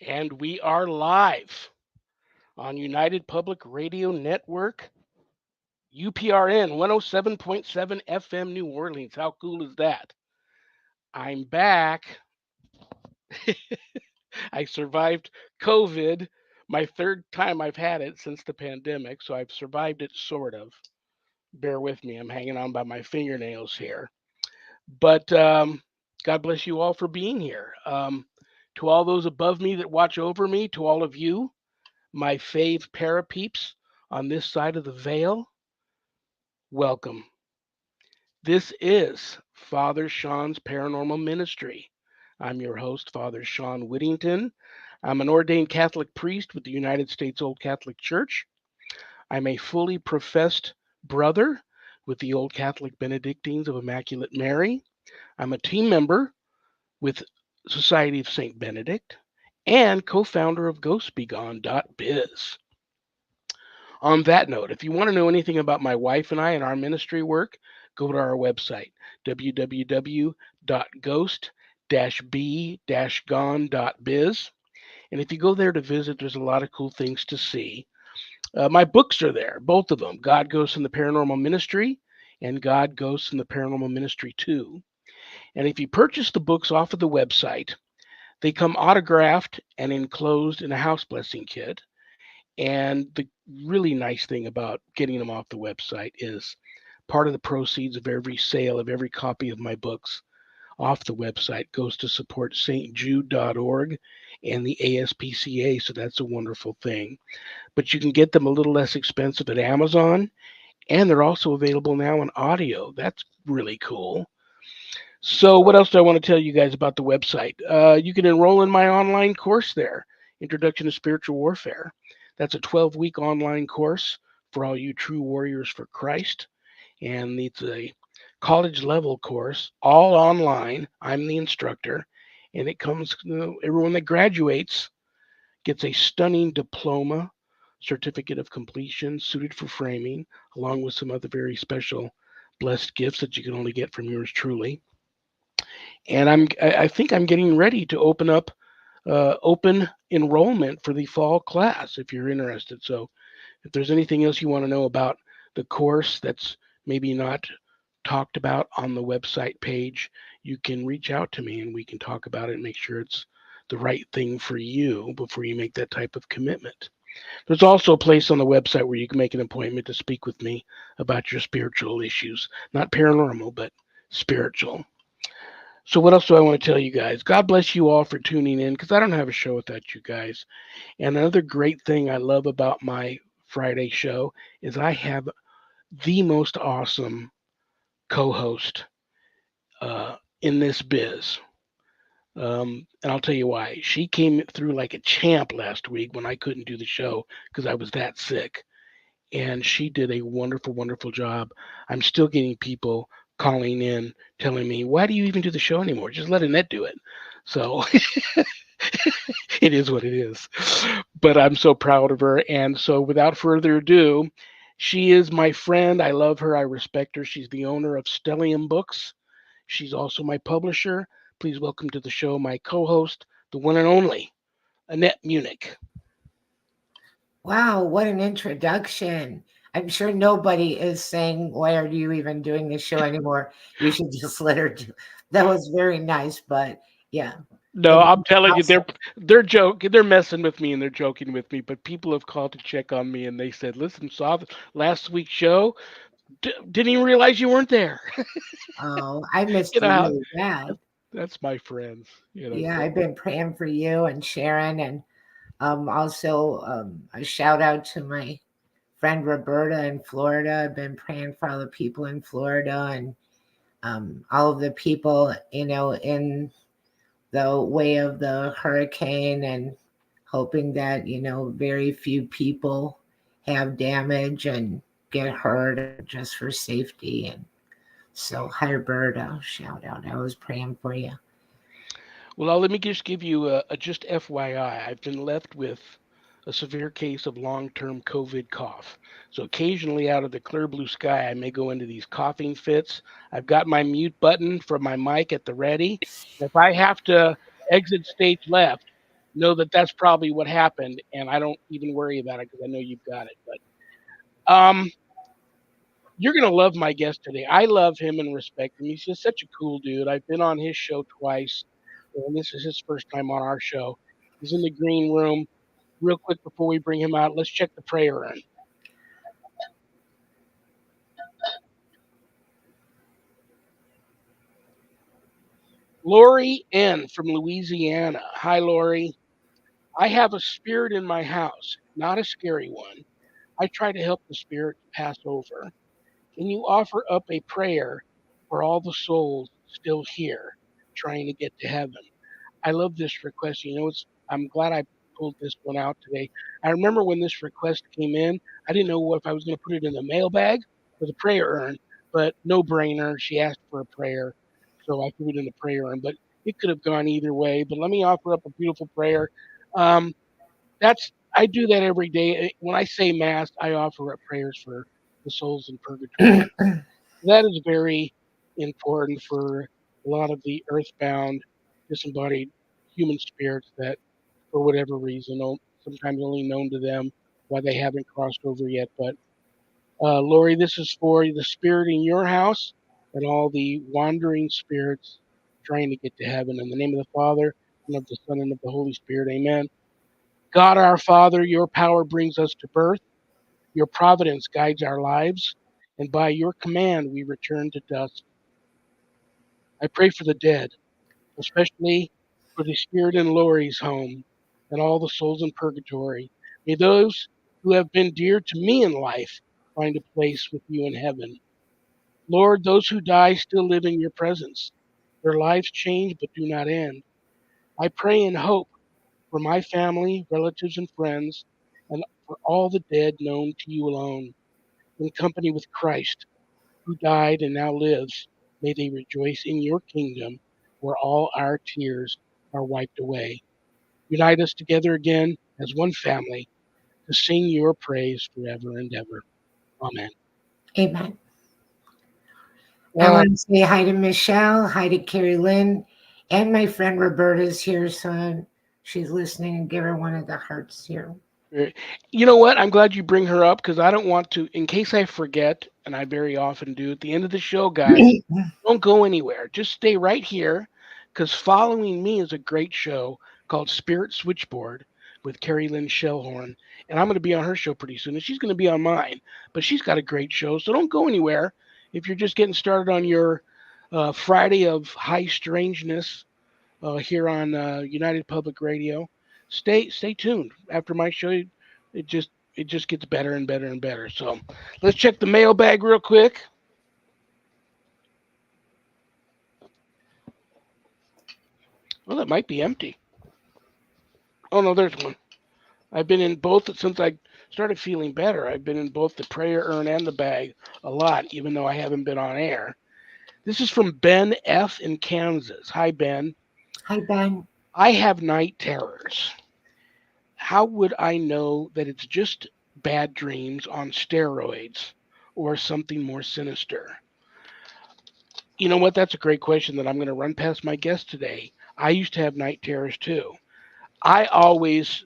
And we are live on United Public Radio Network, UPRN 107.7 FM New Orleans. How cool is that? I'm back. I survived COVID, my third time I've had it since the pandemic, so I've survived it sort of. Bear with me, I'm hanging on by my fingernails here. But God bless you all for being here. To all those above me that watch over me, to all of you, my fave parapeeps on this side of the veil, welcome. This is Father Shawn's Paranormal Ministry. I'm your host, Father Shawn Whittington. I'm an ordained Catholic priest with the United States Old Catholic Church. I'm a fully professed brother with the Old Catholic Benedictines of Immaculate Mary. I'm a team member with Society of St. Benedict and co-founder of GhostBegone.biz. On that note, if you want to know anything about my wife and I and our ministry work, go to our website, www.ghost-b-gone.biz. And if you go there to visit, there's a lot of cool things to see. My books are there, both of them, God, Ghosts, and the Paranormal Ministry, and God, Ghosts, and the Paranormal Ministry 2. And if you purchase the books off of the website, they come autographed and enclosed in a house blessing kit. And the really nice thing about getting them off the website is part of the proceeds of every sale of every copy of my books off the website goes to support stjude.org and the ASPCA. So that's a wonderful thing. But you can get them a little less expensive at Amazon, and they're also available now in audio. That's really cool. So, what else do I want to tell you guys about the website? You can enroll in my online course there, Introduction to Spiritual Warfare. That's a 12-week online course for all you true warriors for Christ. And it's a college level course, all online. I'm the instructor. And it comes, everyone that graduates gets a stunning diploma, certificate of completion, suited for framing, along with some other very special blessed gifts that you can only get from yours truly. And I think I'm getting ready to open enrollment for the fall class if you're interested. So if there's anything else you want to know about the course that's maybe not talked about on the website page, you can reach out to me and we can talk about it and make sure it's the right thing for you before you make that type of commitment. There's also a place on the website where you can make an appointment to speak with me about your spiritual issues, not paranormal, but spiritual. So, what else do I want to tell you guys? God bless you all for tuning in because I don't have a show without you guys. And another great thing I love about my Friday show is I have the most awesome co host in this biz. And I'll tell you why. She came through like a champ last week when I couldn't do the show because I was that sick. And she did a wonderful, wonderful job. I'm still getting people calling in telling me, why do you even do the show anymore? Just let Annette do it. So it is what it is. But I'm so proud of her. And so without further ado, she is my friend. I love her. I respect her. She's the owner of Stellium Books. She's also my publisher. Please welcome to the show my co host, the one and only Annette Munich. Wow, what an introduction. I'm sure nobody is saying, why are you even doing this show anymore? You should just let her do. That was very nice, but yeah. No, It I'm was telling you, awesome. they're joking, they're messing with me and they're joking with me. But people have called to check on me and they said, "Listen, saw last week's show. Didn't even realize you weren't there." Oh, I missed you know you how really bad. that's my friends. Yeah, So I've been praying for you and Sharon, and also a shout out to my friend Roberta in Florida. I've been praying for all the people in Florida and all of the people, in the way of the hurricane, and hoping that, very few people have damage and get hurt, just for safety. And so, hi, Roberta, shout out. I was praying for you. well, let me just give you a just FYI. I've been left with a severe case of long-term COVID cough. So occasionally, out of the clear blue sky, I may go into these coughing fits. I've got my mute button for my mic at the ready. If I have to exit stage left, know that that's probably what happened, and I don't even worry about it because I know you've got it. But you're gonna love my guest today. I love him and respect him. He's just such a cool dude. I've been on his show twice, and this is his first time on our show. He's in the green room. Real quick before we bring him out, let's check the prayer in. Lori N. from Louisiana. Hi, Lori. I have a spirit in my house, not a scary one. I try to help the spirit pass over. Can you offer up a prayer for all the souls still here trying to get to heaven? I love this request. I'm glad I pulled this one out today. I remember when this request came in, I didn't know if I was going to put it in the mailbag or the prayer urn, but no brainer. She asked for a prayer, so I threw it in the prayer urn. But it could have gone either way. But let me offer up a beautiful prayer. Um, I do that every day. When I say mass, I offer up prayers for the souls in purgatory. That is very important for a lot of the earthbound, disembodied human spirits that, for whatever reason, sometimes only known to them, why they haven't crossed over yet. But Lori, this is for the spirit in your house and all the wandering spirits trying to get to heaven. In the name of the Father, and of the Son, and of the Holy Spirit, amen. God our Father, your power brings us to birth, your providence guides our lives, and by your command we return to dust. I pray for the dead, especially for the spirit in Lori's home and all the souls in purgatory. May those who have been dear to me in life find a place with you in heaven. Lord, those who die still live in your presence. Their lives change but do not end. I pray in hope for my family, relatives, and friends, and for all the dead known to you alone. In company with Christ, who died and now lives, may they rejoice in your kingdom where all our tears are wiped away. Unite us together again as one family to sing your praise forever and ever. Amen. Amen. I Uh, want to say hi to Michelle, hi to Carrie Lynn, and my friend Roberta's here, so she's listening, and give her one of the hearts here. you know what? I'm glad you bring her up because I don't want to, in case I forget, and I very often do at the end of the show, guys, don't go anywhere. Just stay right here because following me is a great show called Spirit Switchboard with Carrie Lynn Shellhorn. And I'm going to be on her show pretty soon. And she's going to be on mine. But she's got a great show. So don't go anywhere. If you're just getting started on your Friday of high strangeness here on United Public Radio, stay tuned. After my show, it just gets better and better and better. So let's check the mailbag real quick. Well, it might be empty. Oh no, there's one. I've been in both since I started feeling better. I've been in both the prayer urn and the bag a lot, even though I haven't been on air. This is from Ben F. in Kansas. Hi, Ben. Hi, Ben. I have night terrors. How would I know that it's just bad dreams on steroids or something more sinister? You know what? That's a great question that I'm going to run past my guest today. I used to have night terrors too. I always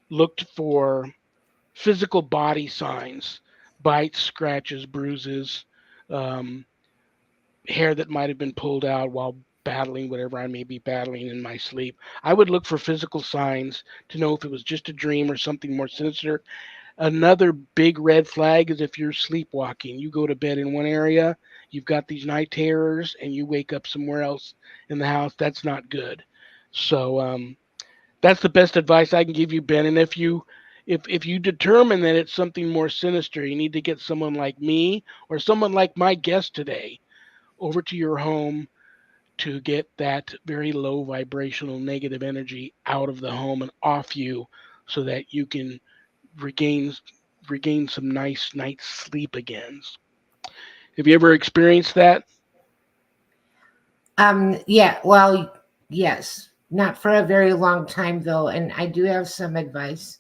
looked for physical body signs, bites, scratches, bruises, um, hair that might have been pulled out while battling whatever I may be battling in my sleep. I would look for physical signs to know if it was just a dream or something more sinister. Another big red flag is if you're sleepwalking. You go to bed in one area, you've got these night terrors, and you wake up somewhere else in the house. That's not good. So that's the best advice I can give you, Ben. And if you determine that it's something more sinister, you need to get someone like me or someone like my guest today over to your home to get that very low vibrational negative energy out of the home and off you so that you can regain regain some nice night's sleep again. Have you ever experienced that? Yeah, well, yes, not for a very long time though, and I do have some advice,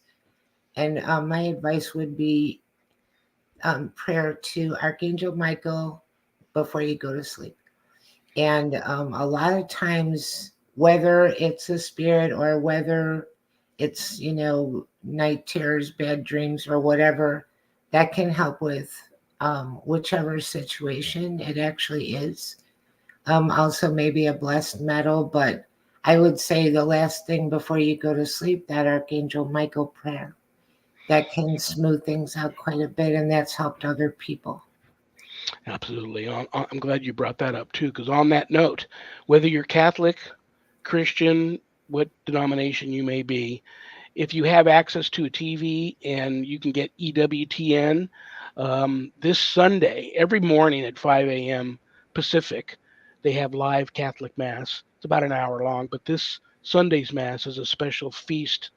and my advice would be prayer to Archangel Michael before you go to sleep. And a lot of times, whether it's a spirit or whether it's, night terrors, bad dreams, or whatever, that can help with whichever situation it actually is. Also, maybe a blessed metal, but I would say the last thing before you go to sleep, that Archangel Michael prayer, that can smooth things out quite a bit, and that's helped other people. Absolutely. I'm glad you brought that up too, because on that note, whether you're Catholic, Christian, what denomination you may be, if you have access to a TV and you can get EWTN, this Sunday, every morning at 5 a.m. Pacific, they have live Catholic Mass. It's about an hour long, but this Sunday's Mass is a special feast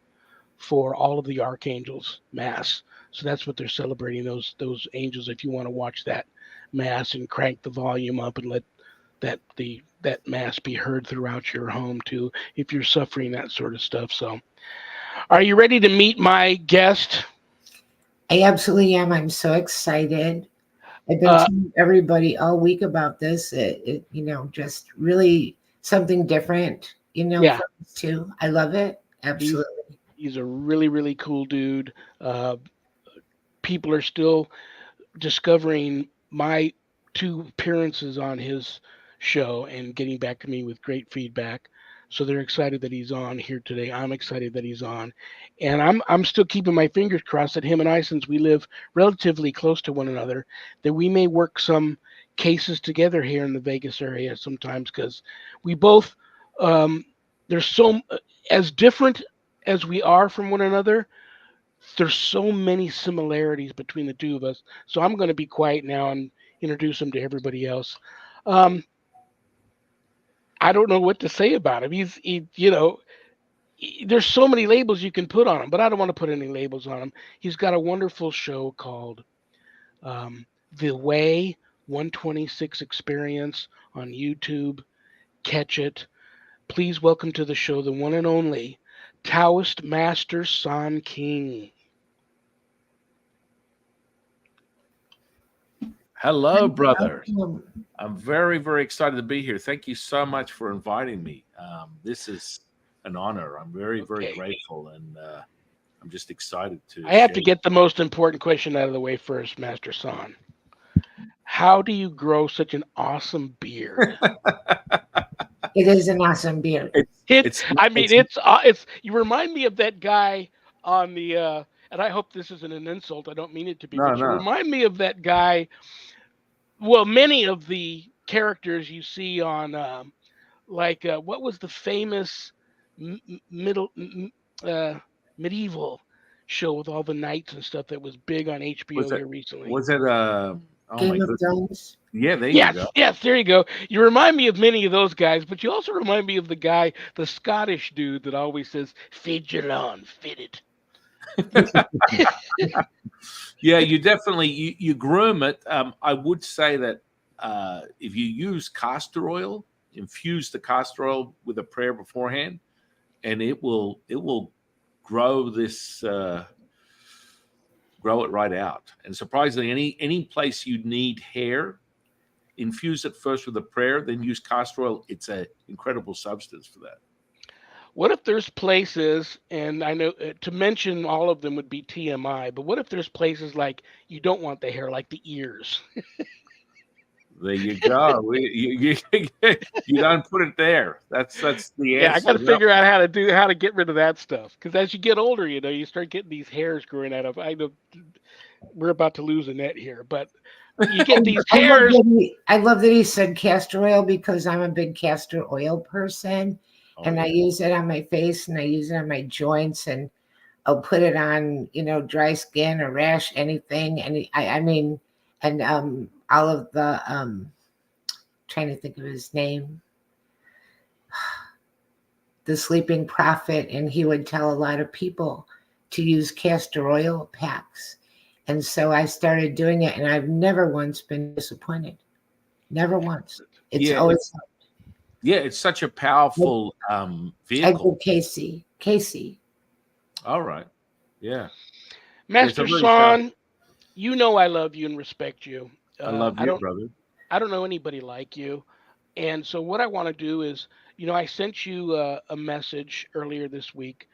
for all of the archangels mass. So that's what they're celebrating, those angels. If you want to watch that mass and crank the volume up and let that mass be heard throughout your home too, if you're suffering that sort of stuff. So, are you ready to meet my guest? I absolutely am. I'm so excited. I've been Uh, telling everybody all week about this. Just really something different, yeah, for us too. I love it. he's Absolutely. he's a really cool dude. People are still discovering my two appearances on his show and getting back to me with great feedback. So they're excited that he's on here today. I'm excited that he's on, and I'm still keeping my fingers crossed that him and I, since we live relatively close to one another, that we may work some cases together here in the Vegas area sometimes, because we both um, there's so as different as we are from one another, there's so many similarities between the two of us. So I'm going to be quiet now and introduce him to everybody else. Um, I don't know what to say about him. There's so many labels you can put on him, but I don't want to put any labels on him. He's got a wonderful show called The Way 126 Experience on YouTube. Catch it. Please welcome to the show the one and only Taoist Master San Qing. Hello, brother. Um, I'm very, very excited to be here. Thank you so much for inviting me. This is an honor. I'm very, very Okay. grateful, and I'm just excited to I have to share. get the most important question out of the way first, Master San. How do you grow such an awesome beard? it is an awesome beer. It's, It, it's, I mean, it's it's. You remind me of that guy on the. And I hope this isn't an insult. I don't mean it to be, no, but you no. remind me of that guy. Well, many of the characters you see on, what was the famous m- m- middle m- uh, medieval show with all the knights and stuff that was big on HBO Was it? here recently? Was it? Oh my Game of goodness. Thrones. Yeah, there you Yes, go. yes, there you go. You remind me of many of those guys, but you also remind me of the guy, the Scottish dude that always says, "Fid your lawn, fit it." Yeah, you definitely you groom it. I would say that if you use castor oil, infuse the castor oil with a prayer beforehand, and it will grow this grow it right out. And surprisingly, any place you need hair, infuse it first with a prayer, then use castor oil. It's an incredible substance for that. What if there's places, and I know to mention all of them would be TMI, but what if there's places like you don't want the hair, like the ears? There you go. You don't put it there. That's the Yeah, I got answer. to Yep. figure out how to get rid of that stuff. Because as you get older, you start getting these hairs growing out of. I know we're about to lose a net here, but you I, get these I love hairs. that I love that he said castor oil because I'm a big castor oil person, Oh and I yeah. use it on my face and I use it on my joints, and I'll put it on, dry skin or rash, anything. And I mean, and all of the trying to think of his name, the sleeping prophet, and he would tell a lot of people to use castor oil packs. And so I started doing it, and I've never once been disappointed. Never once. It's Yeah, always it's such a like powerful Edgar vehicle. Casey. Casey. All right. Yeah. It's a Master very powerful. Son, you know I love you and respect you. I Uh, love I you, don't brother. I don't know anybody like you. And so what I want to do is, I sent you a message earlier this week,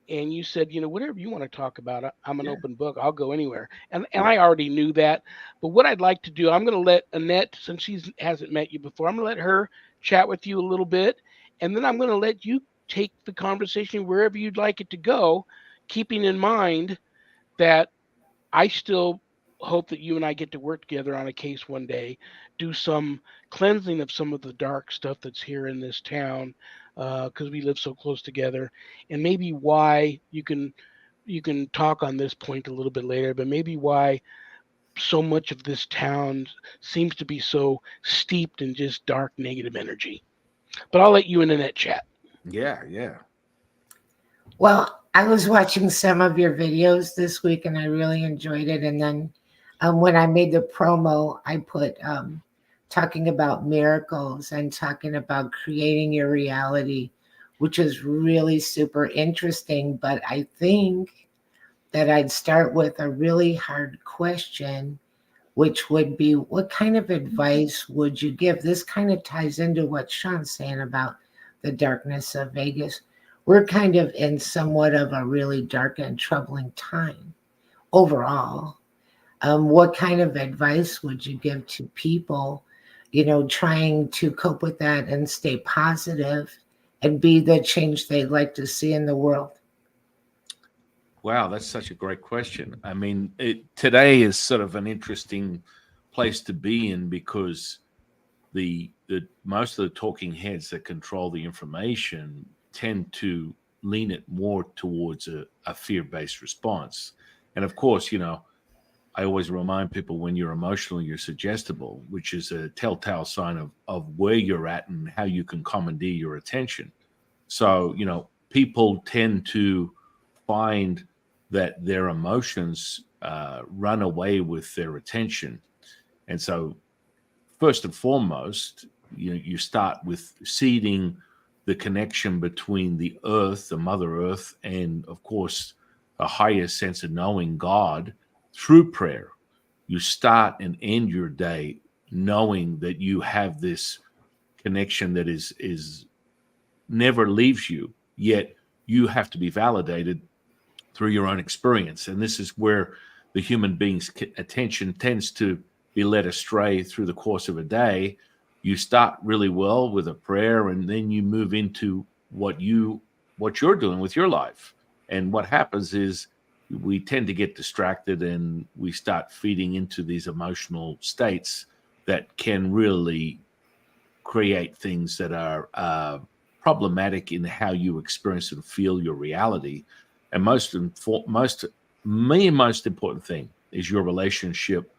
and you said, whatever you want to talk about, I'm an Yeah. open book. I'll go anywhere. And Yeah. I already knew that. But what I'd like to do, I'm going to let Annette, since she hasn't met you before, I'm going to let her chat with you a little bit, and then I'm going to let you take the conversation wherever you'd like it to go, keeping in mind that I still hope that you and I get to work together on a case one day, do some cleansing of some of the dark stuff that's here in this town, because we live so close together, and maybe why you can talk on this point a little bit later, but maybe why so much of this town seems to be so steeped in just dark negative energy. But I'll let you and Annette chat. Yeah. Yeah. Well, I was watching some of your videos this week and I really enjoyed it. And then when I made the promo, I put talking about miracles and talking about creating your reality, which is really super interesting. But I think that I'd start with a really hard question, which would be what kind of advice would you give? This kind of ties into what Shawn's saying about the darkness of Vegas. We're kind of in somewhat of a really dark and troubling time overall. What kind of advice would you give to people, trying to cope with that and stay positive and be the change they'd like to see in the world? Wow, that's such a great question. I mean, today is sort of an interesting place to be in because the most of the talking heads that control the information tend to lean it more towards a fear-based response. And of course, I always remind people when you're emotional, you're suggestible, which is a telltale sign of where you're at and how you can commandeer your attention. So, people tend to find that their emotions run away with their attention. And so, first and foremost, you start with seeding the connection between the earth, the Mother Earth, and of course, a higher sense of knowing God through prayer. You start and end your day knowing that you have this connection that is never leaves you, yet you have to be validated through your own experience. And this is where the human being's attention tends to be led astray through the course of a day. You start really well with a prayer, and then you move into what you're doing with your life. And what happens is we tend to get distracted and we start feeding into these emotional states that can really create things that are problematic in how you experience and feel your reality. And most important thing is your relationship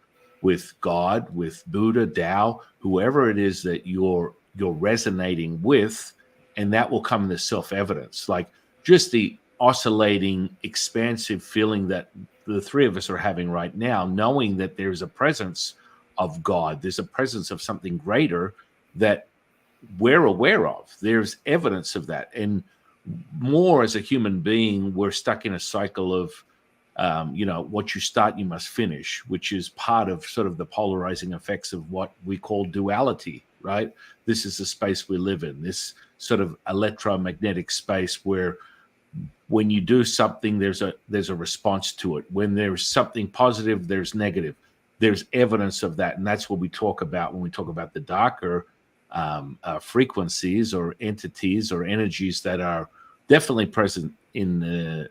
with God, with Buddha, Tao, whoever it is that you're resonating with, and that will come in the self-evidence. Like just the oscillating, expansive feeling that the three of us are having right now, knowing that there's a presence of God, there's a presence of something greater that we're aware of. There's evidence of that. And more as a human being, we're stuck in a cycle of, what you start, you must finish, which is part of sort of the polarizing effects of what we call duality, right? This is the space we live in, this sort of electromagnetic space where when you do something, there's a response to it. When there's something positive, there's negative. There's evidence of that. And that's what we talk about when we talk about the darker frequencies or entities or energies that are definitely present in the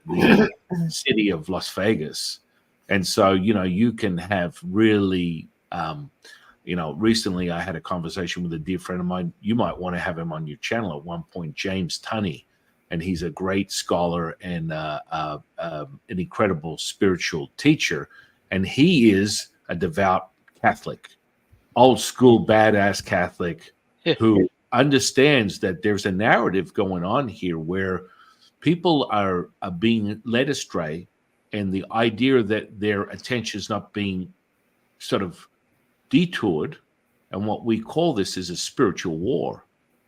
city of Las Vegas. And so, you can have really, recently I had a conversation with a dear friend of mine. You might want to have him on your channel at one point, James Tunney. And he's a great scholar and an incredible spiritual teacher. And he is a devout Catholic, old school badass Catholic who understands that there's a narrative going on here where people are being led astray, and the idea that their attention is not being sort of detoured. And what we call this is a spiritual war,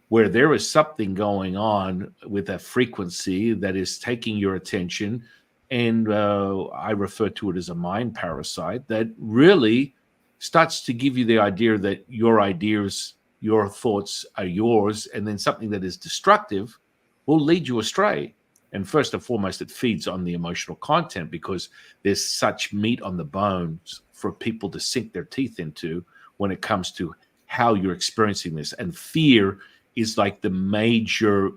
where there is something going on with a frequency that is taking your attention. And I refer to it as a mind parasite that really starts to give you the idea that your ideas, your thoughts are yours, and then something that is destructive will lead you astray. And first and foremost, it feeds on the emotional content because there's such meat on the bones for people to sink their teeth into when it comes to how you're experiencing this. And fear is like the major,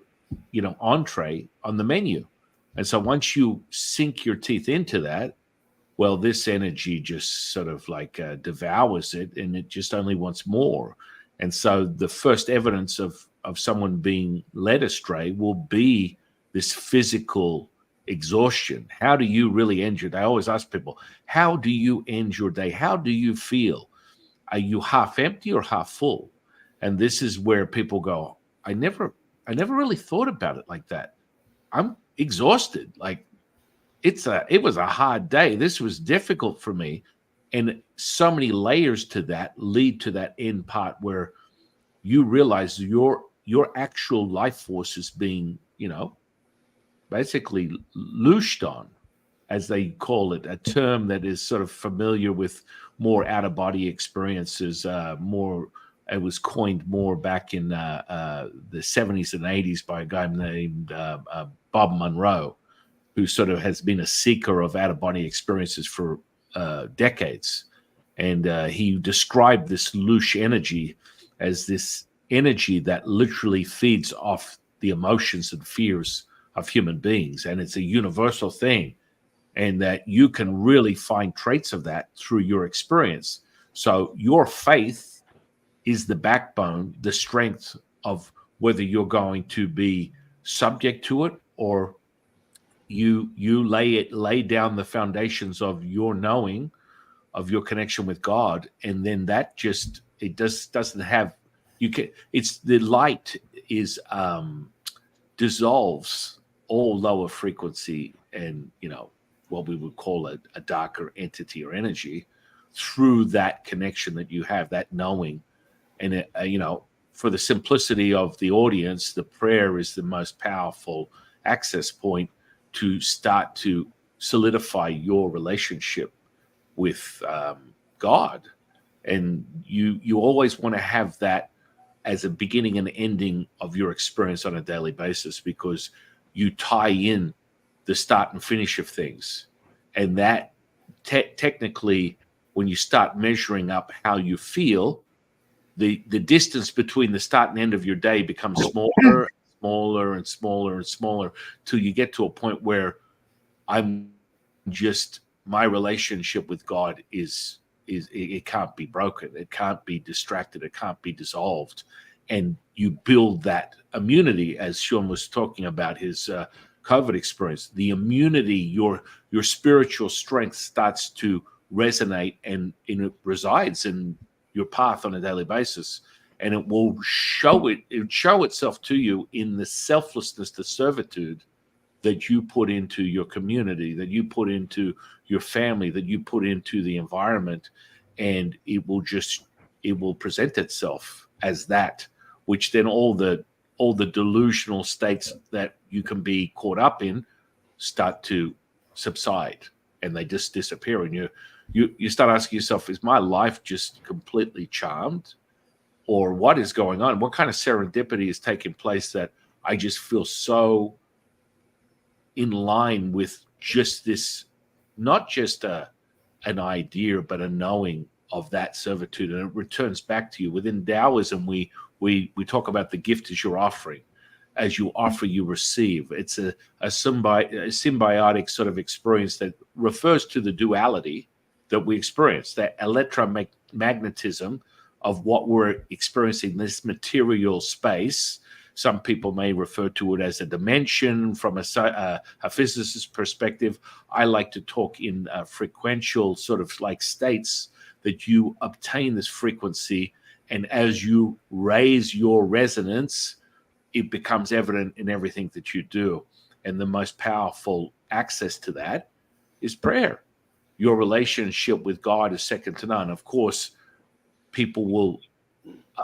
entree on the menu. And so once you sink your teeth into that, well, this energy just sort of like devours it, and it just only wants more. And so the first evidence of someone being led astray will be this physical exhaustion. How do you really end your day? I always ask people, how do you end your day? How do you feel? Are you half empty or half full? And this is where people go, I never really thought about it like that. I'm exhausted. Like it was a hard day. This was difficult for me. And so many layers to that lead to that end part where you realize your actual life force is being, basically loosed on, as they call it, a term that is sort of familiar with more out of body experiences. More, it was coined more back in the 70s and 80s by a guy named Bob Monroe, who sort of has been a seeker of out of body experiences for decades. And he described this loose energy as this energy that literally feeds off the emotions and fears of human beings. And it's a universal thing. And that you can really find traits of that through your experience. So your faith is the backbone, the strength of whether you're going to be subject to it or you lay down the foundations of your knowing, of your connection with God, and then that just doesn't have it's the light is dissolves all lower frequency and what we would call a darker entity or energy through that connection that you have, that knowing. And for the simplicity of the audience, the prayer is the most powerful access point to start to solidify your relationship with God. And you always want to have that as a beginning and ending of your experience on a daily basis, because you tie in the start and finish of things. And that technically, when you start measuring up how you feel, the distance between the start and end of your day becomes smaller, smaller and smaller and smaller, till you get to a point where my relationship with God is it can't be broken. It can't be distracted. It can't be dissolved. And you build that immunity, as Shawn was talking about his COVID experience. The immunity, your spiritual strength starts to resonate, and it resides in your path on a daily basis. And it will show itself to you in the selflessness, the servitude that you put into your community, that you put into your family, that you put into the environment. And it will present itself as that, which then all the delusional states that you can be caught up in start to subside, and they just disappear. And you start asking yourself, is my life just completely charmed? Or what is going on? What kind of serendipity is taking place that I just feel so in line with just this, not just an idea, but a knowing of that servitude, and it returns back to you. Within Taoism, we talk about the gift as your offering. As you offer, you receive. It's a symbiotic sort of experience that refers to the duality that we experience, that electromagnetism of what we're experiencing in this material space. Some people may refer to it as a dimension from a physicist's perspective. I like to talk in frequential sort of like states that you obtain this frequency, and as you raise your resonance, it becomes evident in everything that you do. And the most powerful access to that is prayer. Your relationship with God is second to none. Of course, people will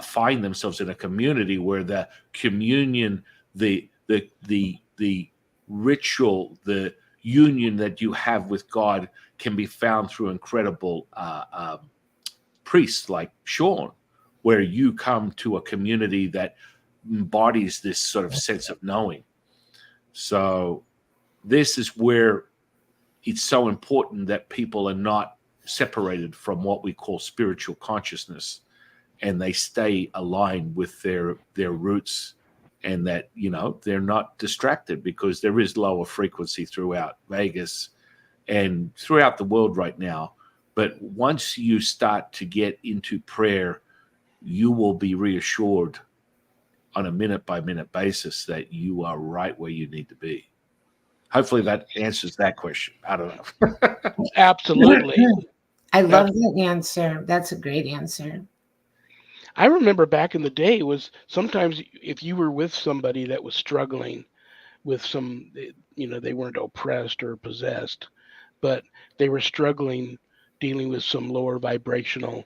find themselves in a community where the communion, the ritual, the union that you have with God can be found through incredible priests like Shawn, where you come to a community that embodies this sort of sense of knowing. So this is where it's so important that people are not separated from what we call spiritual consciousness, and they stay aligned with their roots, and that, you know, they're not distracted, because there is lower frequency throughout Vegas and throughout the world right now. But once you start to get into prayer, you will be reassured on a minute by minute basis that you are right where you need to be. Hopefully that answers that question. I don't know. Absolutely. I love that answer. That's a great answer. I remember back in the day was sometimes if you were with somebody that was struggling with some, you know, they weren't oppressed or possessed, but they were struggling dealing with some lower vibrational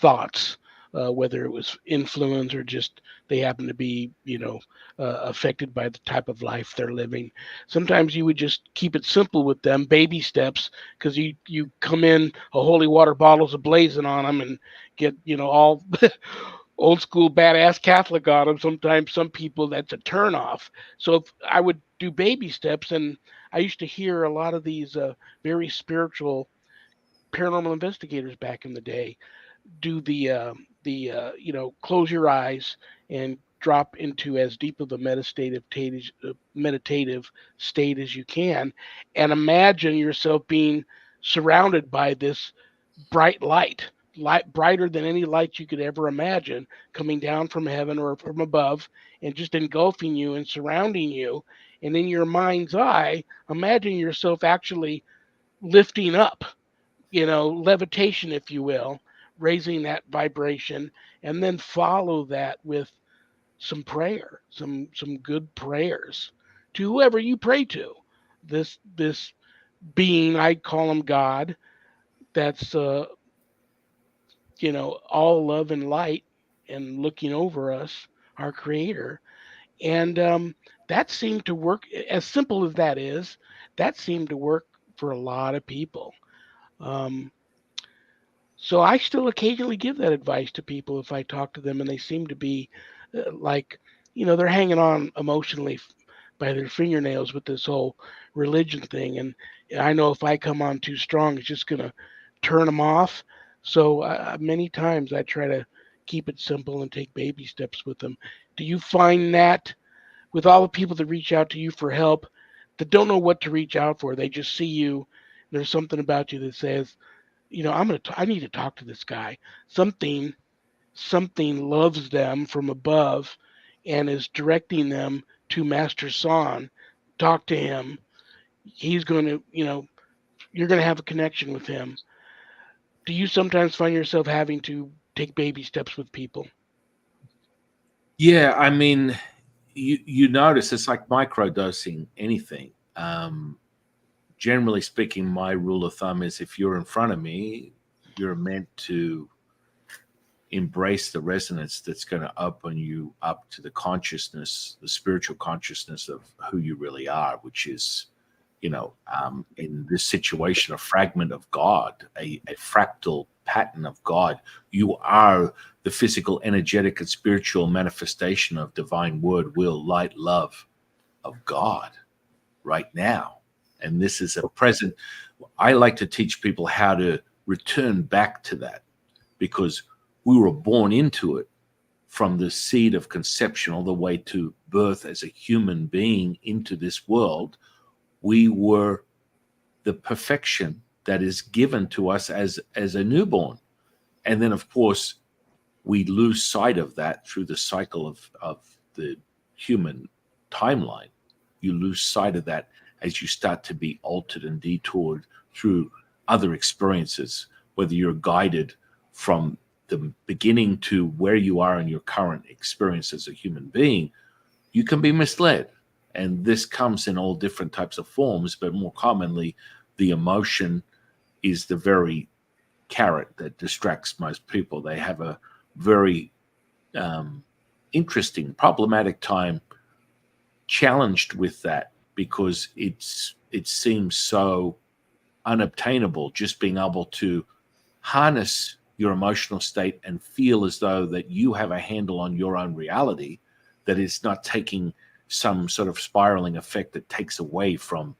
thoughts, whether it was influence or just they happen to be, you know, affected by the type of life they're living. Sometimes you would just keep it simple with them, baby steps, because you come in a holy water bottles ablazing on them and get, you know, all old school badass Catholic on them. Sometimes some people that's a turn off. So if I would do baby steps, and I used to hear a lot of these very spiritual paranormal investigators back in the day do you know, close your eyes and drop into as deep of a meditative state as you can, and imagine yourself being surrounded by this bright light brighter than any light you could ever imagine, coming down from heaven or from above and just engulfing you and surrounding you. And in your mind's eye, imagine yourself actually lifting up, you know, levitation, if you will, raising that vibration, and then follow that with some prayer, some good prayers to whoever you pray to. This being, I call him God, that's you know, all love and light and looking over us, our creator. And that seemed to work, as simple as that is, that seemed to work for a lot of people. Um, so I still occasionally give that advice to people if I talk to them and they seem to be like, you know, they're hanging on emotionally by their fingernails with this whole religion thing. And I know if I come on too strong, it's just going to turn them off. So many times I try to keep it simple and take baby steps with them. Do you find that with all the people that reach out to you for help that don't know what to reach out for, they just see you, there's something about you that says, you know, I need to talk to this guy. Something something loves them from above and is directing them to Master San. Talk to him. He's going to, you know, you're going to have a connection with him. Do you sometimes find yourself having to take baby steps with people? Yeah, I mean, you notice it's like microdosing anything. Generally speaking, my rule of thumb is if you're in front of me, you're meant to embrace the resonance that's going to open you up to the consciousness, the spiritual consciousness of who you really are, which is, you know, in this situation, a fragment of God, a fractal pattern of God. You are the physical, energetic, and spiritual manifestation of divine word, will, light, love of God right now. And this is a present. I like to teach people how to return back to that, because we were born into it from the seed of conception all the way to birth as a human being into this world. We were the perfection that is given to us as a newborn. And then, of course, we lose sight of that through the cycle of the human timeline. You lose sight of that as you start to be altered and detoured through other experiences, whether you're guided from the beginning to where you are in your current experience as a human being. You can be misled. And this comes in all different types of forms, but more commonly, the emotion is the very carrot that distracts most people. They have a very interesting, problematic time challenged with that, because it seems so unobtainable, just being able to harness your emotional state and feel as though that you have a handle on your own reality, that it's not taking some sort of spiraling effect that takes away from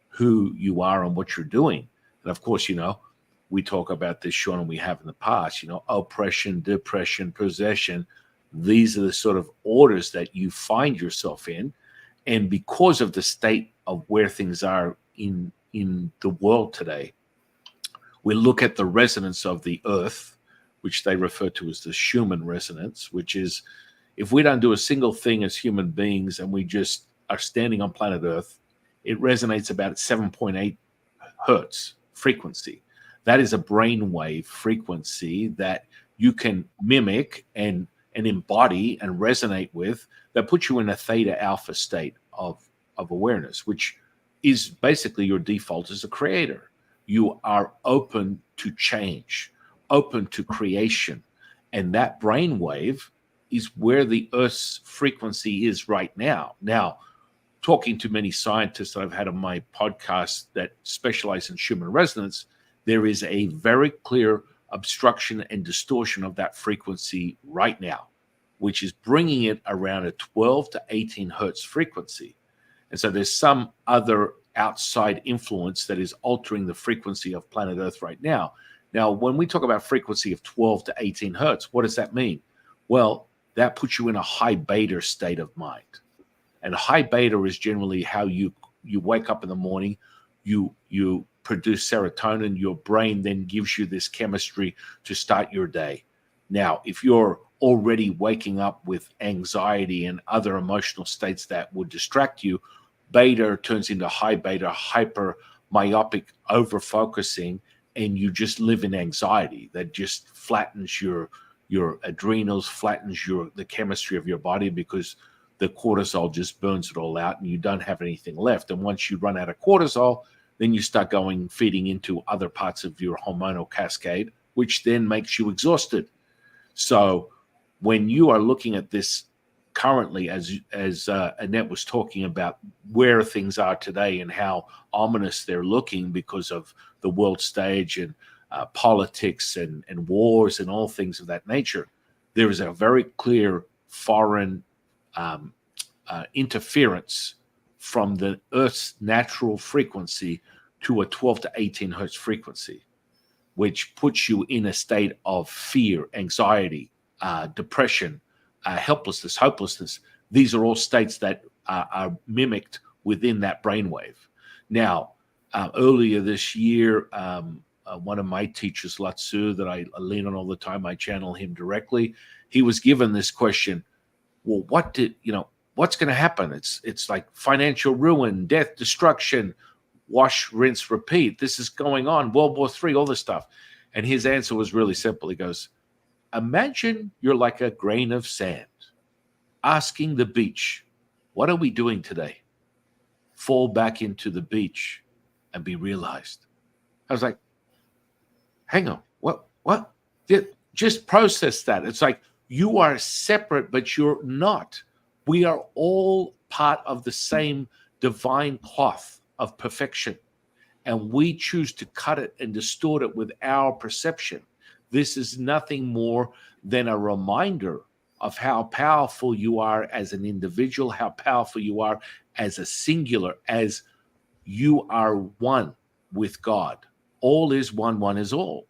who you are and what you're doing. And of course, we talk about this, Shawn, and we have in the past, oppression, depression, possession. These are the sort of orders that you find yourself in. And because of the state of where things are in the world today, we look at the resonance of the earth, which they refer to as the Schumann resonance, which is if we don't do a single thing as human beings and we just are standing on planet Earth, it resonates about 7.8 hertz frequency. That is a brainwave frequency that you can mimic and embody and resonate with, that puts you in a theta alpha state of awareness, which is basically your default as a creator. You are open to change, open to creation. And that brainwave is where the Earth's frequency is right now. Now, talking to many scientists that I've had on my podcast that specialize in Schumann resonance, there is a very clear obstruction and distortion of that frequency right now, which is bringing it around a 12 to 18 hertz frequency. And so there's some other outside influence that is altering the frequency of planet Earth right now. Now, when we talk about frequency of 12 to 18 hertz, what does that mean? Well, that puts you in a high beta state of mind. And high beta is generally how you wake up in the morning, you produce serotonin, your brain then gives you this chemistry to start your day. Now, if you're already waking up with anxiety and other emotional states that would distract you, beta turns into high beta, hyper myopic, over focusing, and you just live in anxiety that just flattens your adrenals, flattens the chemistry of your body, because the cortisol just burns it all out and you don't have anything left. And once you run out of cortisol, then you start feeding into other parts of your hormonal cascade, which then makes you exhausted. So when you are looking at this currently, as Annette was talking about where things are today and how ominous they're looking because of the world stage and politics and wars and all things of that nature, there is a very clear foreign interference from the Earth's natural frequency to a 12 to 18 hertz frequency, which puts you in a state of fear, anxiety, depression, helplessness, hopelessness. These are all states that are mimicked within that brainwave. Now, earlier this year, one of my teachers, Latsu, that I lean on all the time, I channel him directly. He was given this question: well, what's going to happen? It's like financial ruin, death, destruction, wash, rinse, repeat. This is going on, World War III, all this stuff. And his answer was really simple. He goes, imagine you're like a grain of sand, asking the beach, what are we doing today? Fall back into the beach and be realized. I was like, hang on, what? Just process that. It's like, you are separate, but you're not. We are all part of the same divine cloth of perfection, and we choose to cut it and distort it with our perception. This is nothing more than a reminder of how powerful you are as an individual, how powerful you are as a singular, as you are one with God. All is one, one is all.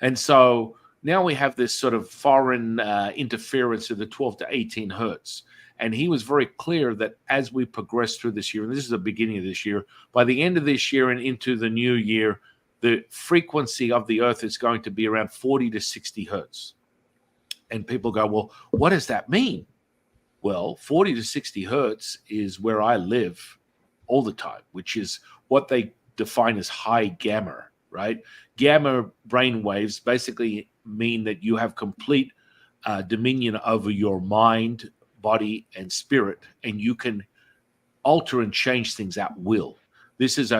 And so now we have this sort of foreign interference of the 12 to 18 hertz. And he was very clear that as we progress through this year, and this is the beginning of this year, by the end of this year and into the new year, the frequency of the earth is going to be around 40 to 60 hertz. And people go, well, what does that mean? Well, 40 to 60 hertz is where I live all the time, which is what they define as high gamma, right? Gamma brain waves basically mean that you have complete dominion over your mind, body, and spirit, and you can alter and change things at will. This is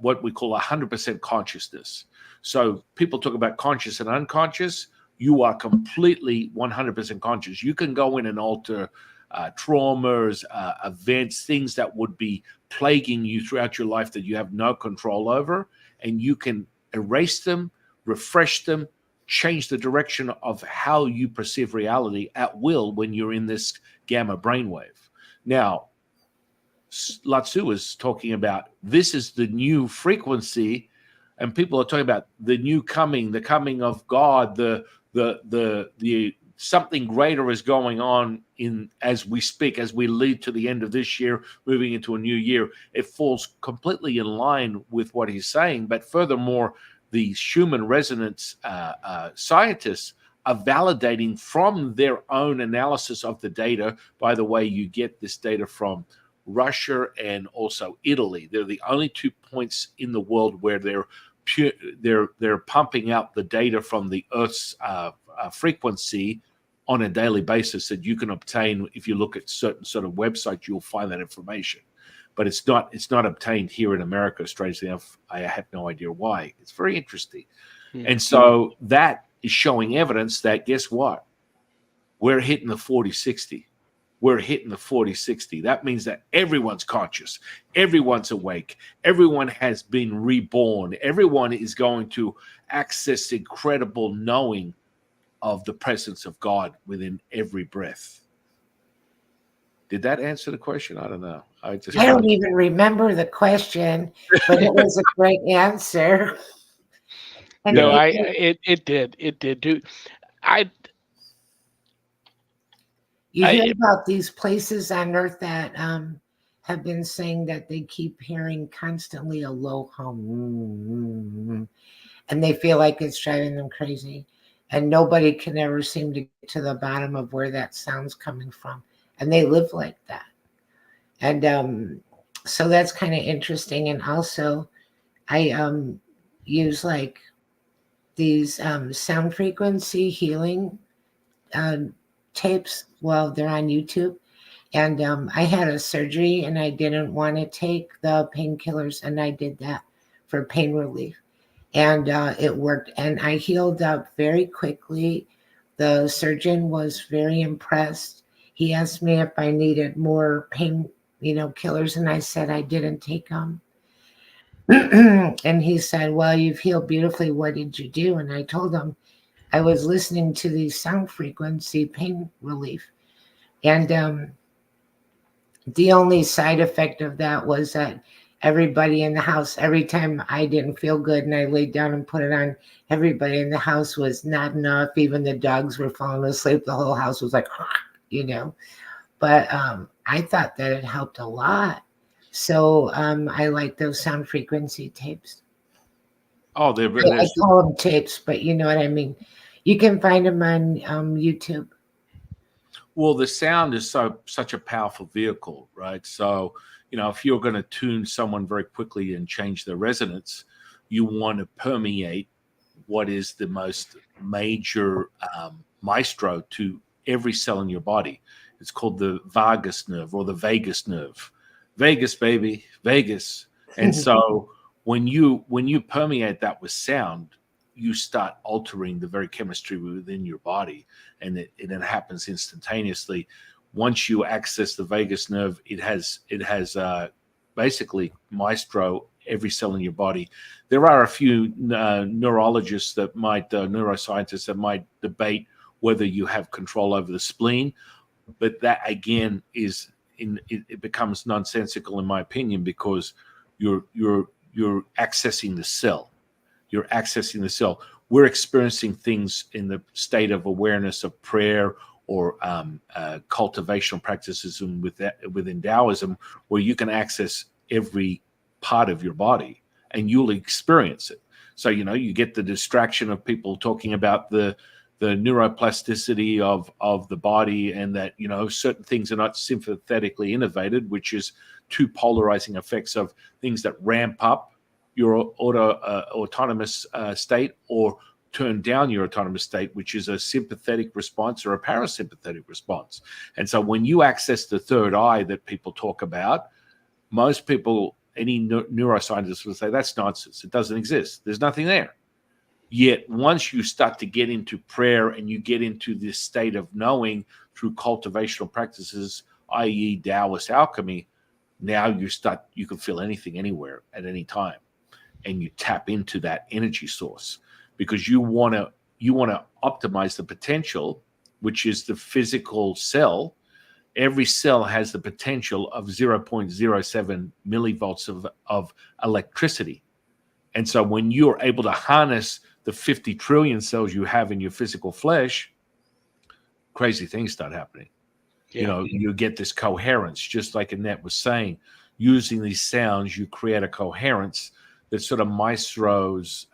what we call 100% consciousness. So people talk about conscious and unconscious. You are completely 100% conscious. You can go in and alter traumas, events, things that would be plaguing you throughout your life that you have no control over, and you can erase them, refresh them, change the direction of how you perceive reality at will when you're in this gamma brainwave. Now, Lao Tzu is talking about this is the new frequency, and people are talking about the new coming, the coming of God, the something greater is going on in as we speak, as we lead to the end of this year, moving into a new year. It falls completely in line with what he's saying. But furthermore, the Schumann resonance scientists are validating from their own analysis of the data. By the way, you get this data from Russia and also Italy. They're the only 2 points in the world where they're pumping out the data from the Earth's frequency on a daily basis that you can obtain. If you look at certain sort of websites, you'll find that information. But it's not obtained here in America. Strangely enough, I have no idea why. It's very interesting. And so that is showing evidence that, guess what? We're hitting the 40-60. We're hitting the 40-60. That means that everyone's conscious. Everyone's awake. Everyone has been reborn. Everyone is going to access incredible knowing of the presence of God within every breath. Did that answer the question? I don't know. I don't even remember the question, but it was a great answer. And no, it did. It did. Dude, you hear about these places on Earth that have been saying that they keep hearing constantly a low hum, and they feel like it's driving them crazy. And nobody can ever seem to get to the bottom of where that sound's coming from. And they live like that. And so that's kind of interesting. And also, I use like these sound frequency healing tapes. Well, they're on YouTube. And I had a surgery and I didn't want to take the painkillers. And I did that for pain relief. And it worked, and I healed up very quickly. The surgeon was very impressed. He asked me if I needed more pain, killers, and I said I didn't take them. And he said, well, you've healed beautifully. What did you do? And I told him I was listening to the sound frequency pain relief. And the only side effect of that was that everybody in the house, every time I didn't feel good and I laid down and put it on, everybody in the house was nodding off. Even the dogs were falling asleep. The whole house was like, But I thought that it helped a lot. So I like those sound frequency tapes. Oh, I call them tapes, but you know what I mean. You can find them on YouTube. Well, the sound is such a powerful vehicle, right? So, if you're going to tune someone very quickly and change their resonance, you want to permeate what is the most major maestro to every cell in your body. It's called the vagus nerve or the vagus nerve. Vegas, baby, Vegas. And so when you permeate that with sound, you start altering the very chemistry within your body, and it happens instantaneously. Once you access the vagus nerve, it has basically maestro every cell in your body. There are a few neurologists that neuroscientists that might debate whether you have control over the spleen, but that again it becomes nonsensical in my opinion, because you're accessing the cell. You're accessing the cell. We're experiencing things in the state of awareness of prayer or cultivational practices within Taoism, where you can access every part of your body and you'll experience it. So, you get the distraction of people talking about the neuroplasticity of the body, and that, certain things are not sympathetically innervated, which is two polarizing effects of things that ramp up your autonomous state or turn down your autonomous state, which is a sympathetic response or a parasympathetic response. And so when you access the third eye that people talk about, most people, any neuroscientist will say that's nonsense. It doesn't exist. There's nothing there. Yet once you start to get into prayer and you get into this state of knowing through cultivational practices, i.e. Taoist alchemy, now you can feel anything, anywhere, at any time. And you tap into that energy source because you want to optimize the potential, which is the physical cell, every cell has the potential of 0.07 millivolts of electricity. And so when you're able to harness the 50 trillion cells you have in your physical flesh, crazy things start happening. Yeah. You get this coherence, just like Annette was saying. Using these sounds, you create a coherence that sort of maestros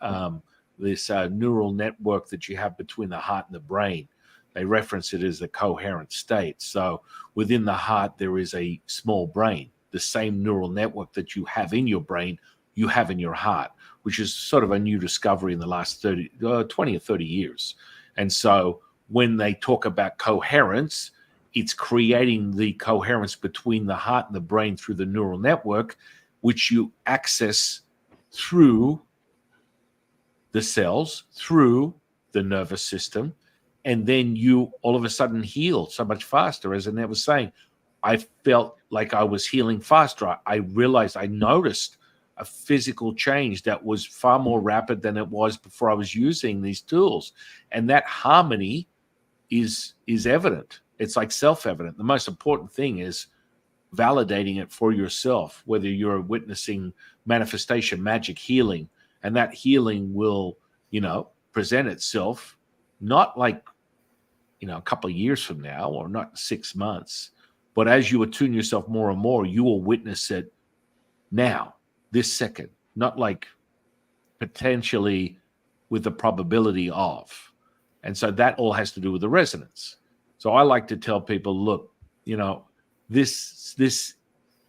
this neural network that you have between the heart and the brain. They reference it as the coherent state. So within the heart, there is a small brain. The same neural network that you have in your brain, you have in your heart, which is sort of a new discovery in the last 20 or 30 years. And so when they talk about coherence, it's creating the coherence between the heart and the brain through the neural network, which you access through the cells, through the nervous system, and then you all of a sudden heal so much faster. As Annette was saying, I felt like I was healing faster. I realized, I noticed a physical change that was far more rapid than it was before I was using these tools. And that harmony is evident. It's like self-evident. The most important thing is validating it for yourself, whether you're witnessing manifestation, magic, healing, and that healing will, present itself not like, a couple of years from now or not 6 months, but as you attune yourself more and more, you will witness it now, this second, not like potentially with the probability of. And so that all has to do with the resonance. So I like to tell people, look, this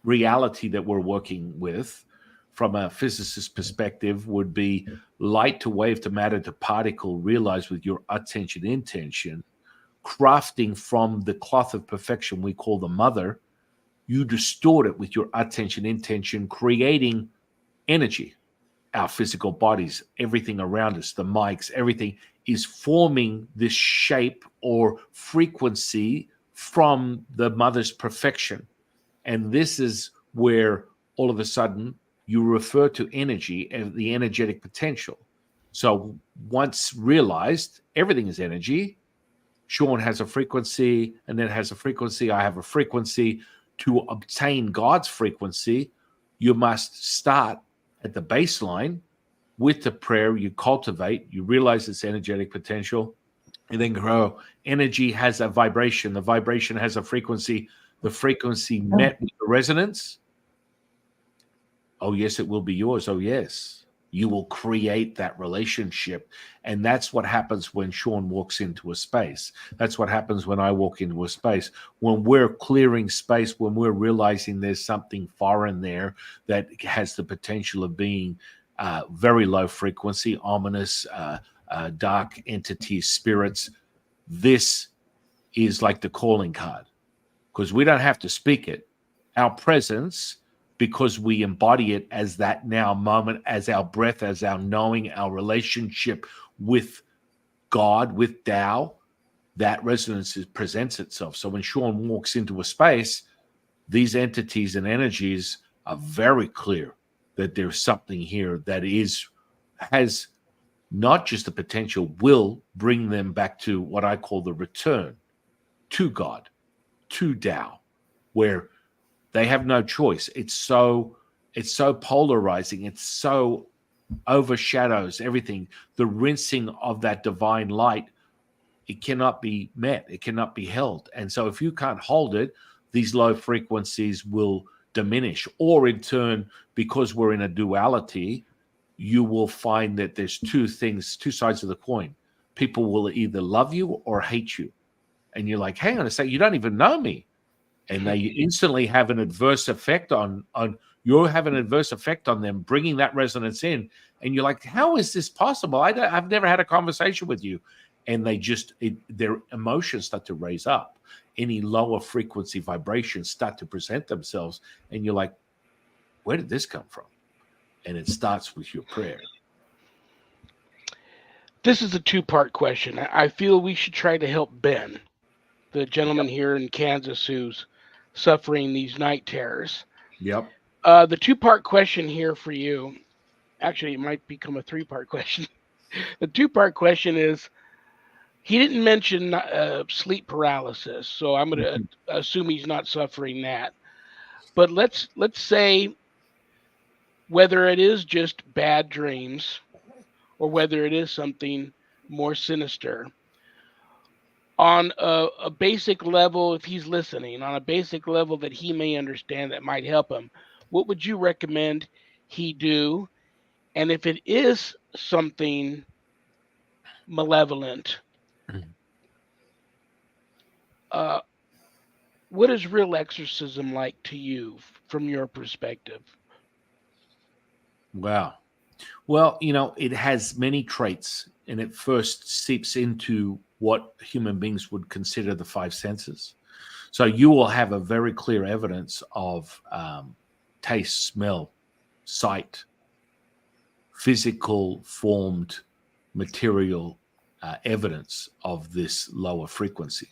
reality that we're working with from a physicist perspective would be light to wave to matter to particle realized with your attention intention, crafting from the cloth of perfection we call the mother. You distort it with your attention intention, creating energy. Our physical bodies, everything around us, the mics, everything is forming this shape or frequency from the mother's perfection. And this is where all of a sudden you refer to energy as the energetic potential. So once realized, everything is energy. Shawn has a frequency, and then has a frequency. I have a frequency. To obtain God's frequency, you must start at the baseline with the prayer. You cultivate, you realize its energetic potential, and then grow. Energy has a vibration. The vibration has a frequency. The frequency met with the resonance. Oh, yes, it will be yours. Oh, yes. You will create that relationship. And that's what happens when Shawn walks into a space. That's what happens when I walk into a space. When we're clearing space, when we're realizing there's something foreign there that has the potential of being very low frequency, ominous, dark entities, spirits, this is like the calling card, because we don't have to speak it. Our presence, because we embody it as that now moment, as our breath, as our knowing, our relationship with God, with Tao, that resonance presents itself. So when Shawn walks into a space, these entities and energies are very clear that there's something here that has not just the potential, will bring them back to what I call the return to God, to Tao, where they have no choice. It's so polarizing. It's so overshadows everything. The rinsing of that divine light, it cannot be met. It cannot be held. And so if you can't hold it, these low frequencies will diminish. Or in turn, because we're in a duality, you will find that there's two sides of the coin. People will either love you or hate you. And you're like, hang on a second, you don't even know me. And they instantly have an adverse effect on you have an adverse effect on them, bringing that resonance in. And you're like, how is this possible? I've never had a conversation with you. And their emotions start to raise up. Any lower frequency vibrations start to present themselves. And you're like, where did this come from? And it starts with your prayer. This is a two-part question. I feel we should try to help Ben, the gentleman here in Kansas who's suffering these night terrors. Yep. The two-part question here for you, actually, it might become a three-part question. The two-part question is, He didn't mention sleep paralysis, so I'm going to Mhm. assume he's not suffering that. But let's say whether it is just bad dreams or whether it is something more sinister. On a basic level, if he's listening, on a basic level that he may understand that might help him, what would you recommend he do? And if it is something malevolent, uh, what is real exorcism like to you from your perspective? Wow. Well, it has many traits, and it first seeps into what human beings would consider the five senses. So you will have a very clear evidence of taste, smell, sight, physical formed material evidence of this lower frequency.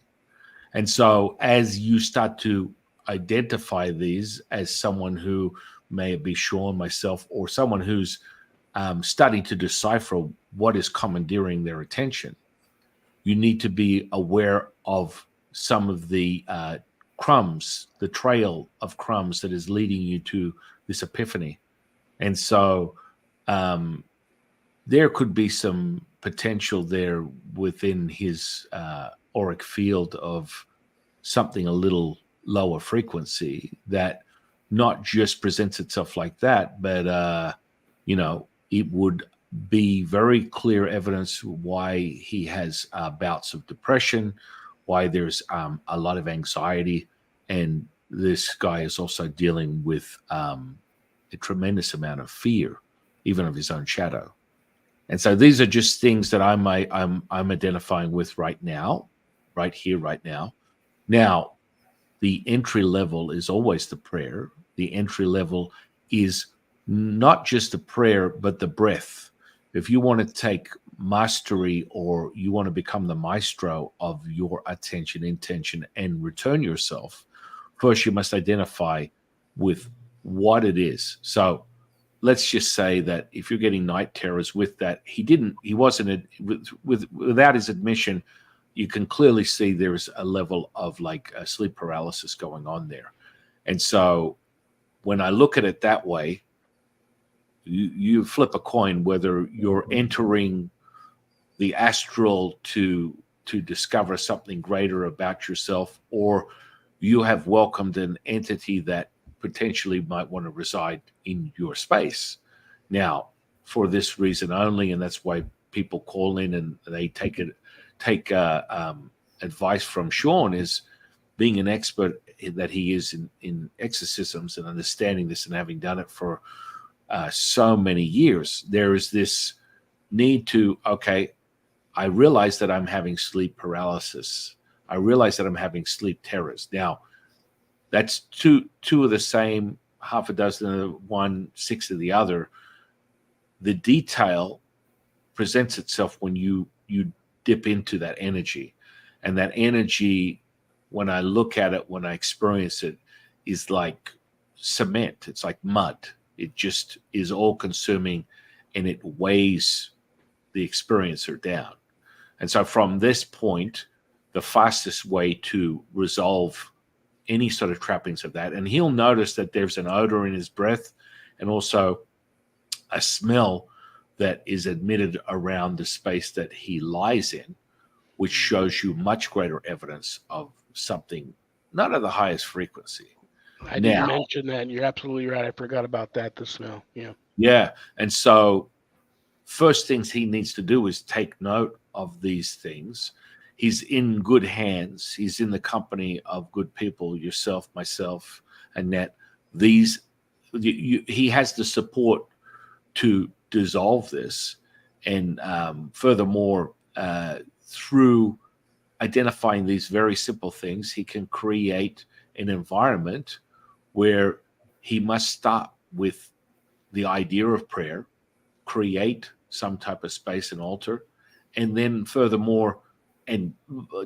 And so as you start to identify these as someone who may be Shawn, myself, or someone who's studying to decipher what is commandeering their attention, you need to be aware of some of the crumbs, the trail of crumbs that is leading you to this epiphany. And so um, there could be some potential there within his auric field of something a little lower frequency that not just presents itself like that, but it would be very clear evidence why he has bouts of depression, why there's a lot of anxiety, and this guy is also dealing with a tremendous amount of fear, even of his own shadow. And so these are just things that I'm identifying with right now, right here, right now. Now, the entry level is always the prayer. The entry level is not just the prayer, but the breath. If you want to take mastery or you want to become the maestro of your attention, intention, and return yourself, first you must identify with what it is. So let's just say that if you're getting night terrors with that, he wasn't without his admission, you can clearly see there's a level of like a sleep paralysis going on there. And so when I look at it that way, you flip a coin whether you're entering the astral to discover something greater about yourself, or you have welcomed an entity that potentially might want to reside in your space. Now, for this reason only, and that's why people call in and they take advice from Shawn, is being an expert that he is in exorcisms and understanding this and having done it for so many years. There is this need to, okay, I realize that I'm having sleep paralysis. I realize that I'm having sleep terrors. Now, that's two of the same, half a dozen of one, six of the other. The detail presents itself when you dip into that energy, and that energy, when I look at it, when I experience it, is like cement. It's like mud. It just is all consuming, and it weighs the experiencer down. And so from this point, the fastest way to resolve any sort of trappings of that, and he'll notice that there's an odor in his breath and also a smell that is emitted around the space that he lies in, which shows you much greater evidence of something not at the highest frequency. I didn't Now, mention that, and you're absolutely right. I forgot about that, the smell. Yeah. yeah. And so first things he needs to do is take note of these things. He's in good hands. He's in the company of good people, yourself, myself, Annette. These, he has the support to dissolve this. And furthermore, through identifying these very simple things, he can create an environment where he must start with the idea of prayer, create some type of space and altar, and then furthermore, and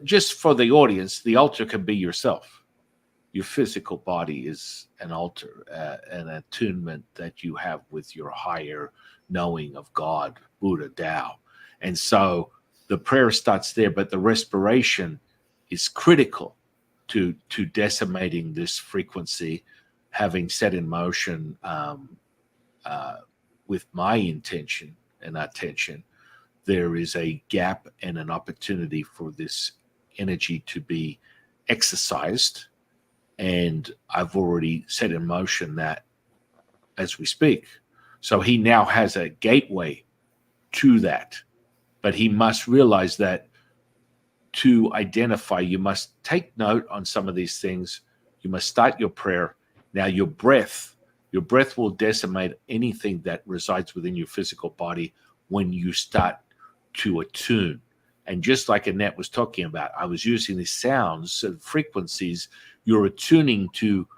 just for the audience, the altar can be yourself. Your physical body is an altar, an attunement that you have with your higher knowing of God, Buddha, Tao. And so the prayer starts there, but the respiration is critical to decimating this frequency, having set in motion with my intention and attention. There is a gap and an opportunity for this energy to be exercised, and I've already set in motion that as we speak. So he now has a gateway to that, but he must realize that to identify, you must take note on some of these things. You must start your prayer. Now your breath will decimate anything that resides within your physical body when you start to attune. And just like Annette was talking about, I was using these sounds and frequencies. You're attuning to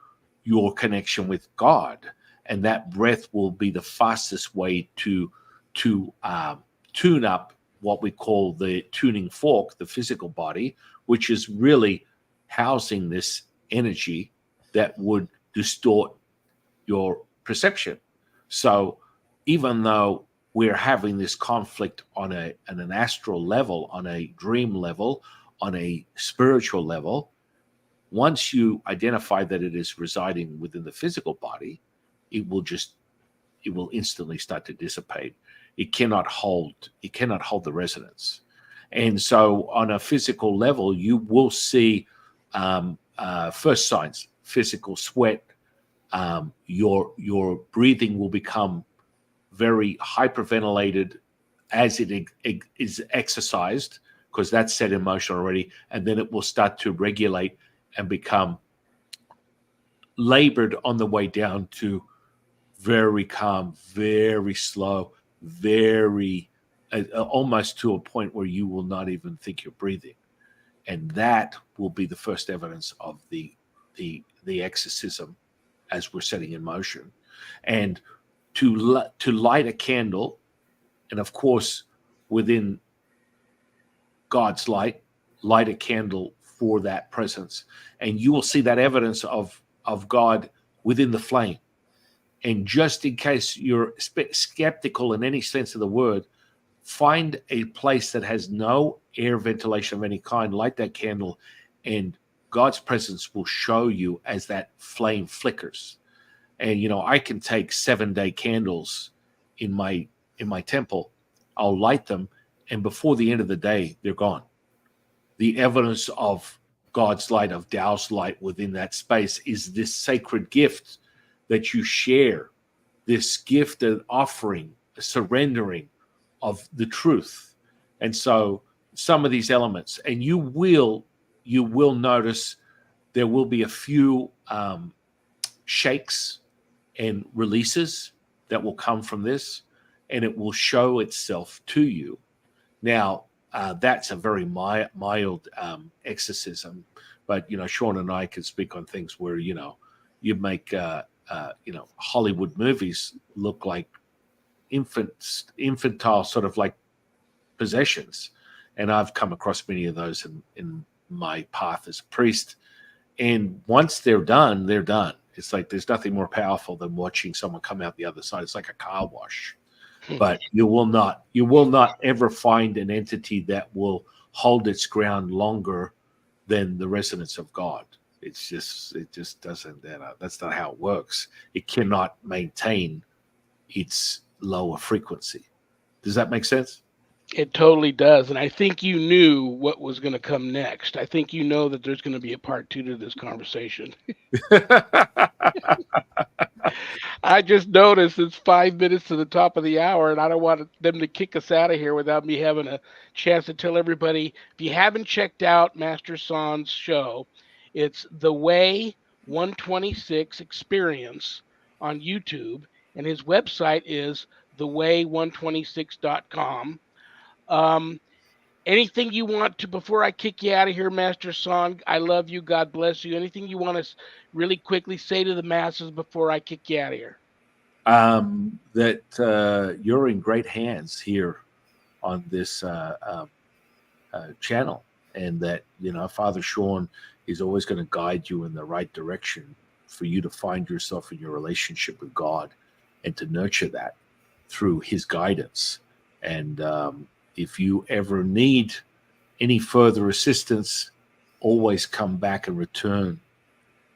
your connection with God, and that breath will be the fastest way to tune up what we call the tuning fork, the physical body, which is really housing this energy that would distort your perception. So even though we're having this conflict on an astral level, on a dream level, on a spiritual level, once you identify that it is residing within the physical body, it will instantly start to dissipate. It cannot hold the resonance. And so on a physical level, you will see first signs: physical sweat. Your breathing will become very hyperventilated as it is exercised, because that's set in motion already, and then it will start to regulate and become labored on the way down to very calm, very slow, very almost to a point where you will not even think you're breathing. And that will be the first evidence of the exorcism as we're setting in motion. And to light a candle, and of course within God's light a candle for that presence, and you will see that evidence of God within the flame. And just in case you're skeptical in any sense of the word, find a place that has no air ventilation of any kind, light that candle, and God's presence will show you as that flame flickers. And I can take 7-day candles in my temple. I'll light them, and before the end of the day, they're gone. The evidence of God's light, of Tao's light within that space, is this sacred gift that you share, this gift of offering, a surrendering of the truth. And so some of these elements, and you will notice there will be a few shakes and releases that will come from this, and it will show itself to you. Now, that's a very mild exorcism, but Shawn and I can speak on things where you make Hollywood movies look like infantile sort of like possessions, and I've come across many of those in my path as a priest. And once they're done, they're done. It's like there's nothing more powerful than watching someone come out the other side. It's like a car wash. But you will not ever find an entity that will hold its ground longer than the resonance of God. It just doesn't. That's not how it works. It cannot maintain its lower frequency. Does that make sense? It totally does. And I think you knew what was going to come next. I think that there's going to be a part 2 to this conversation. I just noticed it's 5 minutes to the top of the hour, and I don't want them to kick us out of here without me having a chance to tell everybody, if you haven't checked out Master Shawn's show, it's The Way 126 Experience on YouTube, and his website is theway126.com. Anything you want to, before I kick you out of here, Master Shawn? I love you. God bless you. Anything you want to really quickly say to the masses before I kick you out of here? That you're in great hands here on this channel, and that Father Shawn is always going to guide you in the right direction for you to find yourself in your relationship with God, and to nurture that through his guidance. And If you ever need any further assistance, always come back and return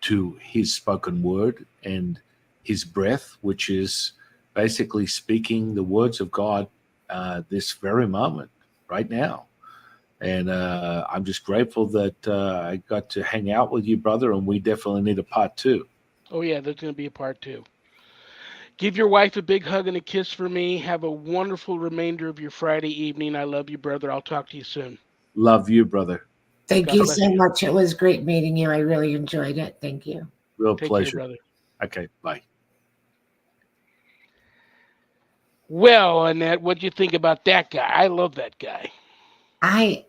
to his spoken word and his breath, which is basically speaking the words of God this very moment, right now. And I'm just grateful that I got to hang out with you, brother, and we definitely need a part two. Oh, yeah, there's going to be a part two. Give your wife a big hug and a kiss for me. Have a wonderful remainder of your Friday evening. I love you, brother. I'll talk to you soon. Love you, brother. Thank God you bless so you. much. It was great meeting you. I really enjoyed it. Thank you. Real Take care, pleasure. brother. Okay, bye. Well, Annette, what'd you think about that guy? I love that guy. I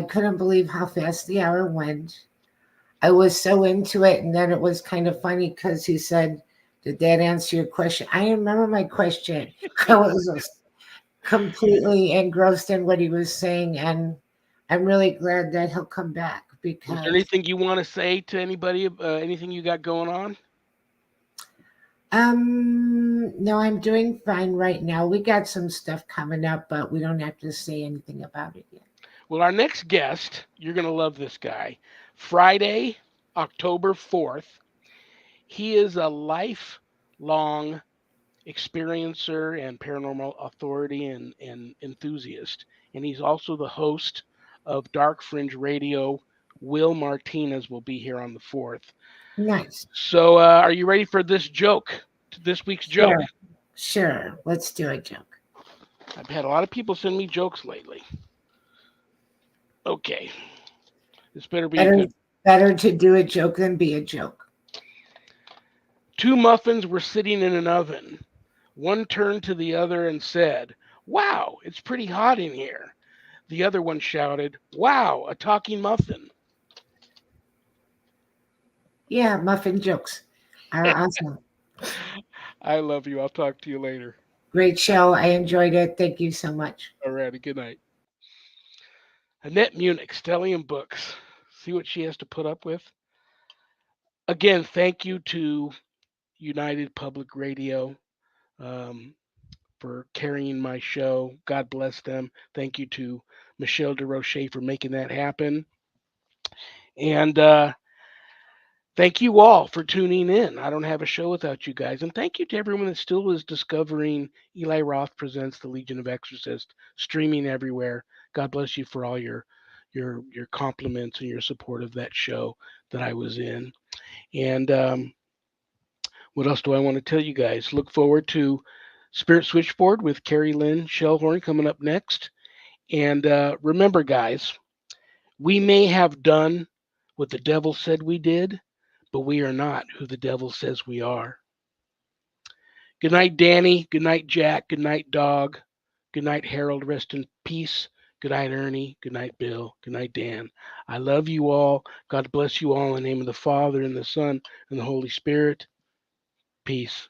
couldn't believe how fast the hour went. I was so into it. And then it was kind of funny because he said, "Did that answer your question?" I remember my question. I was just completely engrossed in what he was saying. And I'm really glad that he'll come back Was there because, anything you want to say to anybody? Anything you got going on? no, I'm doing fine right now. We got some stuff coming up, but we don't have to say anything about it yet. Well, our next guest, you're going to love this guy. Friday, October 4th. He is a lifelong experiencer and paranormal authority and enthusiast. And he's also the host of Dark Fringe Radio. Will Martinez will be here on the 4th. Nice. So, are you ready for this joke? This week's joke? Sure. Sure. Let's do a joke. I've had a lot of people send me jokes lately. Okay, this better be a Better good. better to do a joke than be a joke. Two muffins were sitting in an oven. One turned to the other and said, "Wow, it's pretty hot in here." The other one shouted, "Wow, a talking muffin." Yeah, muffin jokes are awesome. I love you. I'll talk to you later. Great show. I enjoyed it. Thank you so much. Alrighty, good night. Annette Munich, Stellium Books. See what she has to put up with? Again, thank you to United Public Radio um, for carrying my show. God bless them. Thank you to Michelle DeRoche for making that happen. And thank you all for tuning in. I don't have a show without you guys. And thank you to everyone that still is discovering Eli Roth Presents The Legion of Exorcists, streaming everywhere. God bless you for all your compliments and your support of that show that I was in. And what else do I want to tell you guys? Look forward to Spirit Switchboard with Carrie Lynn Shellhorn coming up next. And remember, guys, we may have done what the devil said we did, but we are not who the devil says we are. Good night, Danny. Good night, Jack. Good night, Dog. Good night, Harold. Rest in peace. Good night, Ernie. Good night, Bill. Good night, Dan. I love you all. God bless you all in the name of the Father and the Son and the Holy Spirit. Peace.